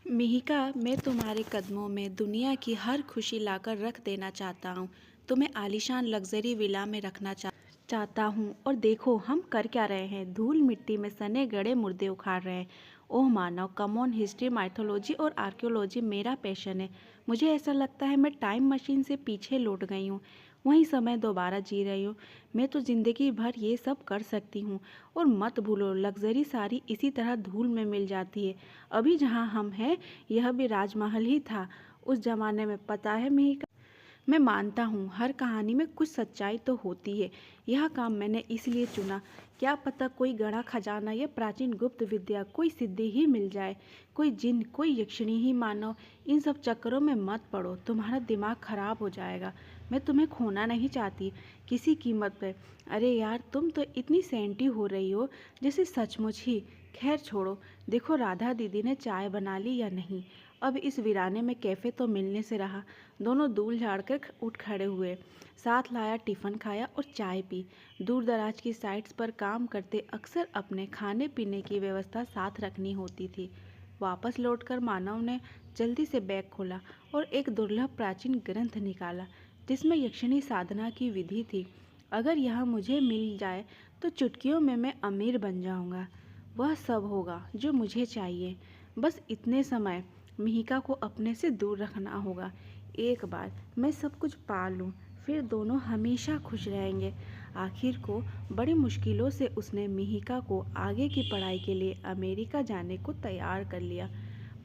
मिहिका, मैं तुम्हारे कदमों में दुनिया की हर खुशी लाकर रख देना चाहता हूँ। तुम्हें आलीशान लग्जरी विला में रखना चाहता हूँ। और देखो हम कर क्या रहे हैं, धूल मिट्टी में सने गड़े मुर्दे उखाड़ रहे हैं। ओह मानव, कम ऑन, हिस्ट्री, माइथोलॉजी और आर्कियोलॉजी मेरा पैशन है। मुझे ऐसा लगता है मैं टाइम मशीन से पीछे लौट गई हूँ, वही समय दोबारा जी रही हूँ। मैं तो ज़िंदगी भर ये सब कर सकती हूँ। और मत भूलो, लग्जरी सारी इसी तरह धूल में मिल जाती है। अभी जहाँ हम हैं यह भी राजमहल ही था उस जमाने में, पता है मिहिका। मैं मानता हूँ हर कहानी में कुछ सच्चाई तो होती है। यह काम मैंने इसलिए चुना, क्या पता कोई गड़ा खजाना या प्राचीन गुप्त विद्या, कोई सिद्धि ही मिल जाए, कोई जिन, कोई यक्षिणी ही मानो। इन सब चक्करों में मत पड़ो, तुम्हारा दिमाग खराब हो जाएगा। मैं तुम्हें खोना नहीं चाहती किसी कीमत पर। अरे यार, तुम तो इतनी सेंटी हो रही हो जैसे सचमुच ही। खैर छोड़ो, देखो राधा दीदी ने चाय बना ली या नहीं। अब इस वीराने में कैफ़े तो मिलने से रहा। दोनों धूल झाड़कर उठ खड़े हुए, साथ लाया टिफ़िन खाया और चाय पी। दूर दराज की साइट्स पर काम करते अक्सर अपने खाने पीने की व्यवस्था साथ रखनी होती थी। वापस लौटकर मानव ने जल्दी से बैग खोला और एक दुर्लभ प्राचीन ग्रंथ निकाला जिसमें यक्षिणी साधना की विधि थी। अगर यह मुझे मिल जाए तो चुटकियों में मैं अमीर बन जाऊंगा। वह सब होगा जो मुझे चाहिए। बस इतने समय मिहिका को अपने से दूर रखना होगा। एक बार मैं सब कुछ पा लूँ, फिर दोनों हमेशा खुश रहेंगे। आखिर को बड़ी मुश्किलों से उसने मिहिका को आगे की पढ़ाई के लिए अमेरिका जाने को तैयार कर लिया।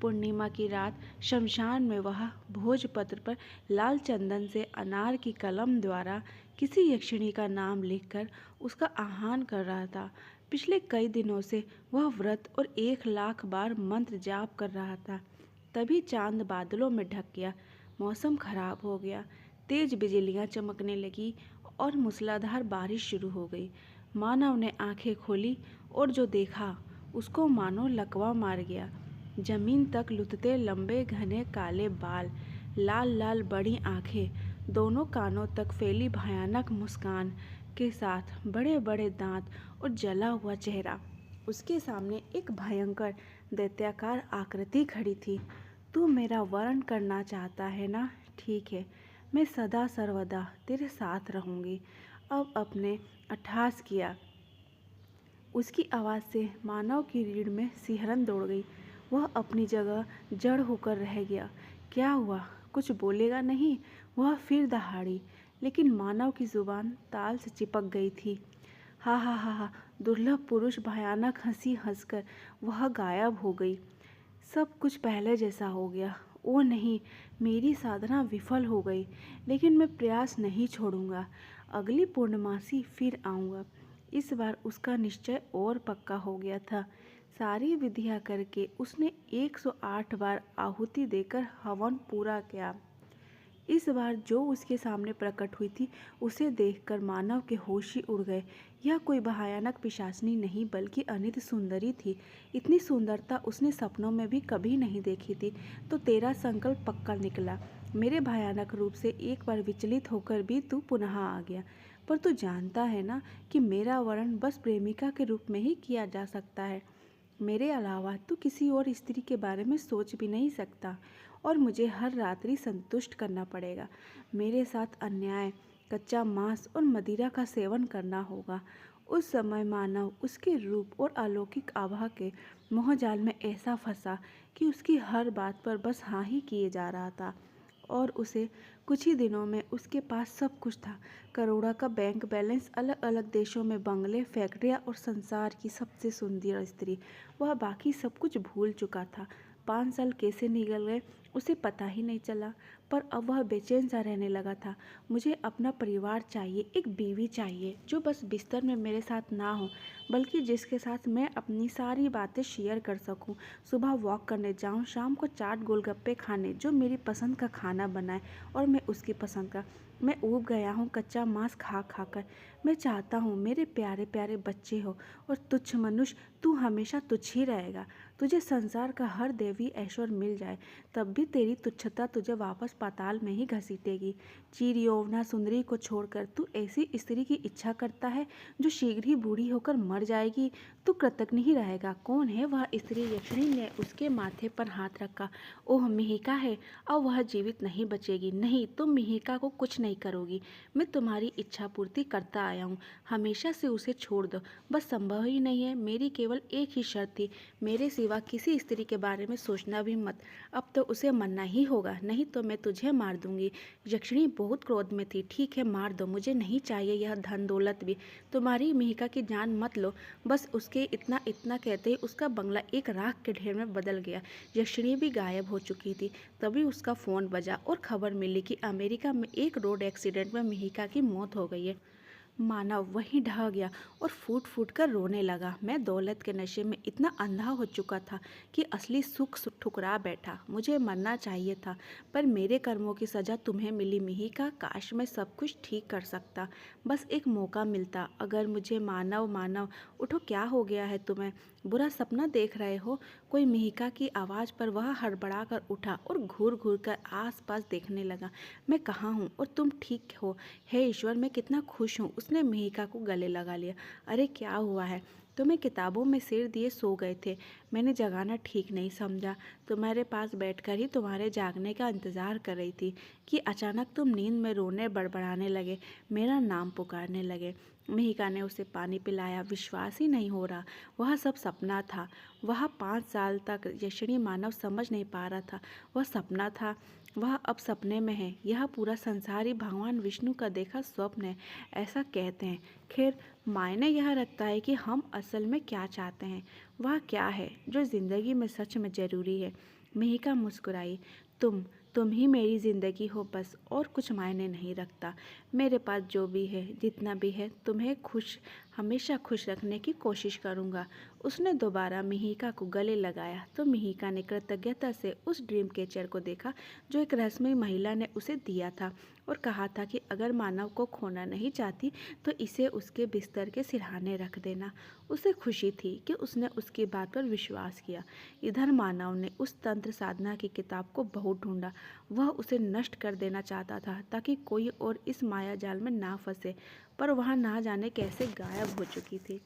पूर्णिमा की रात शमशान में वह भोजपत्र पर लाल चंदन से अनार की कलम द्वारा किसी यक्षिणी का नाम लिखकर उसका आह्वान कर रहा था। पिछले कई दिनों से वह व्रत और 1 लाख बार मंत्र जाप कर रहा था। तभी चांद बादलों में ढक गया, मौसम खराब हो गया, तेज बिजलियां चमकने लगी और मूसलाधार बारिश शुरू हो गई। मानव ने आंखें खोली और जो देखा उसको मानो लकवा मार गया। जमीन तक लुढ़कते लंबे घने काले बाल, लाल लाल बड़ी आंखें, दोनों कानों तक फैली भयानक मुस्कान के साथ बड़े बड़े दांत और जला हुआ चेहरा। उसके सामने एक भयंकर दैत्याकार आकृति खड़ी थी। तू मेरा वर्ण करना चाहता है ना? ठीक है, मैं सदा सर्वदा तेरे साथ रहूंगी। अब अपने अट्ठास किया। उसकी आवाज़ से मानव की रीढ़ में सिहरन दौड़ गई। वह अपनी जगह जड़ होकर रह गया। क्या हुआ? कुछ बोलेगा नहीं? वह फिर दहाड़ी, लेकिन मानव की जुबान ताल से चिपक गई थी। हा हा हा हा, दुर्लभ पुरुष भयानक हंसी हंसकर वह गायब हो गई। सब कुछ पहले जैसा हो गया। ओ नहीं, मेरी साधना विफल हो गई, लेकिन मैं प्रयास नहीं छोड़ूंगा। अगली पूर्णमासी फिर आऊँगा। इस बार उसका निश्चय और पक्का हो गया था। सारी विधियां करके उसने 108 बार आहुति देकर हवन पूरा किया। इस बार जो उसके सामने प्रकट हुई थी उसे देखकर मानव के होश ही उड़ गए। यह कोई भयानक पिशाचिनी नहीं बल्कि अनित सुंदरी थी। इतनी सुंदरता उसने सपनों में भी कभी नहीं देखी थी। तो तेरा संकल्प पक्का निकला। मेरे भयानक रूप से एक बार विचलित होकर भी तू पुनः आ गया। पर तू जानता है ना कि मेरा वर्ण बस प्रेमिका के रूप में ही किया जा सकता है। मेरे अलावा तू किसी और स्त्री के बारे में सोच भी नहीं सकता और मुझे हर रात्रि संतुष्ट करना पड़ेगा। मेरे साथ अन्याय, कच्चा मांस और मदिरा का सेवन करना होगा। उस समय मानव उसके रूप और अलौकिक आभा के मोहजाल में ऐसा फंसा कि उसकी हर बात पर बस हाँ ही किए जा रहा था। और उसे कुछ ही दिनों में उसके पास सब कुछ था। करोड़ों का बैंक बैलेंस, अलग अलग देशों में बंगले, फैक्ट्रियाँ और संसार की सबसे सुंदर स्त्री। वह बाकी सब कुछ भूल चुका था। 5 साल कैसे निकल गए उसे पता ही नहीं चला। पर अब वह बेचैन सा रहने लगा था। मुझे अपना परिवार चाहिए, एक बीवी चाहिए जो बस बिस्तर में मेरे साथ ना हो, बल्कि जिसके साथ मैं अपनी सारी बातें शेयर कर सकूं। सुबह वॉक करने जाऊं, शाम को चाट गोलगप्पे खाने, जो मेरी पसंद का खाना बनाए और मैं उसकी पसंद का। मैं ऊब गया हूँ कच्चा मांस खा खा कर। मैं चाहता हूँ मेरे प्यारे प्यारे बच्चे हो, और तुच्छ मनुष्य, तू हमेशा तुच्छ ही रहेगा। तुझे संसार का हर दैवी ऐश्वर्य मिल जाए, तब भी तेरी तुच्छता तुझे वापस पाताल में ही घसीटेगी। चीर यौवना सुंदरी को छोड़कर तू ऐसी स्त्री की इच्छा करता है जो शीघ्र ही बूढ़ी होकर मर जाएगी। तू कृतज्ञ ही रहेगा। कौन है वह स्त्री? यक्षिणी ने उसके माथे पर हाथ रखा। ओह, मिहिका है। अब वह जीवित नहीं बचेगी। नहीं, तुम मिहिका को कुछ नहीं करोगी। मैं तुम्हारी इच्छा पूर्ति करता आया हूँ। हमेशा से उसे छोड़ दो। बस संभव ही नहीं है। मेरी केवल एक ही शर्त थी, मेरे सिवा किसी स्त्री के बारे में सोचना भी मत। अब तो उसे मरना ही होगा, नहीं तो मैं तुझे मार दूंगी। यक्षिणी बहुत क्रोध में थी। ठीक है, मार दो, मुझे नहीं चाहिए यह धन दौलत भी। तुम्हारी मिहिका की जान मत लो। बस उसके इतना इतना कहते ही उसका बंगला एक राख के ढेर में बदल गया। यक्षिणी भी गायब हो चुकी थी। तभी उसका फ़ोन बजा और खबर मिली कि अमेरिका में एक रोड एक्सीडेंट में मिहिका की मौत हो गई है। मानव वहीं ढह गया और फूट फूट कर रोने लगा। मैं दौलत के नशे में इतना अंधा हो चुका था कि असली सुख ठुकरा बैठा। मुझे मरना चाहिए था, पर मेरे कर्मों की सज़ा तुम्हें मिली मिहिका। काश मैं सब कुछ ठीक कर सकता, बस एक मौका मिलता। अगर मुझे मानव मानव उठो, क्या हो गया है तुम्हें? बुरा सपना देख रहे हो? कोई मिहिका की आवाज़ पर वह हड़बड़ा कर उठा और घूर घूर कर आसपास देखने लगा। मैं कहाँ हूँ और तुम ठीक हो? हे ईश्वर, मैं कितना खुश हूँ। उसने मिहिका को गले लगा लिया। अरे क्या हुआ है? तुम्हें किताबों में सिर दिए सो गए थे। मैंने जगाना ठीक नहीं समझा। तुम्हारे पास बैठकर ही तुम्हारे जागने का इंतज़ार कर रही थी कि अचानक तुम नींद में रोने बड़बड़ाने लगे, मेरा नाम पुकारने लगे। मिहिका ने उसे पानी पिलाया। विश्वास ही नहीं हो रहा, वह सब सपना था। वह 5 साल तक यक्षिणी मानव समझ नहीं पा रहा था वह सपना था, वह अब सपने में है। यह पूरा संसार ही भगवान विष्णु का देखा स्वप्न है, ऐसा कहते हैं। खैर, मायने यह रखता है कि हम असल में क्या चाहते हैं। वह क्या है जो ज़िंदगी में सच में ज़रूरी है। मिहिका मुस्कुराई। तुम ही मेरी ज़िंदगी हो बस, और कुछ मायने नहीं रखता। मेरे पास जो भी है, जितना भी है, तुम्हें हमेशा खुश रखने की कोशिश करूँगा। उसने दोबारा मिहिका को गले लगाया तो मिहिका ने कृतज्ञता से उस ड्रीम कैचर को देखा जो एक रहस्यमयी महिला ने उसे दिया था और कहा था कि अगर मानव को खोना नहीं चाहती तो इसे उसके बिस्तर के सिरहाने रख देना। उसे खुशी थी कि उसने उसकी बात पर विश्वास किया। इधर मानव ने उस तंत्र साधना की किताब को बहुत ढूंढा। वह उसे नष्ट कर देना चाहता था ताकि कोई और इस माया जाल में ना फंसे, पर वह ना जाने कैसे गायब हो चुकी थी।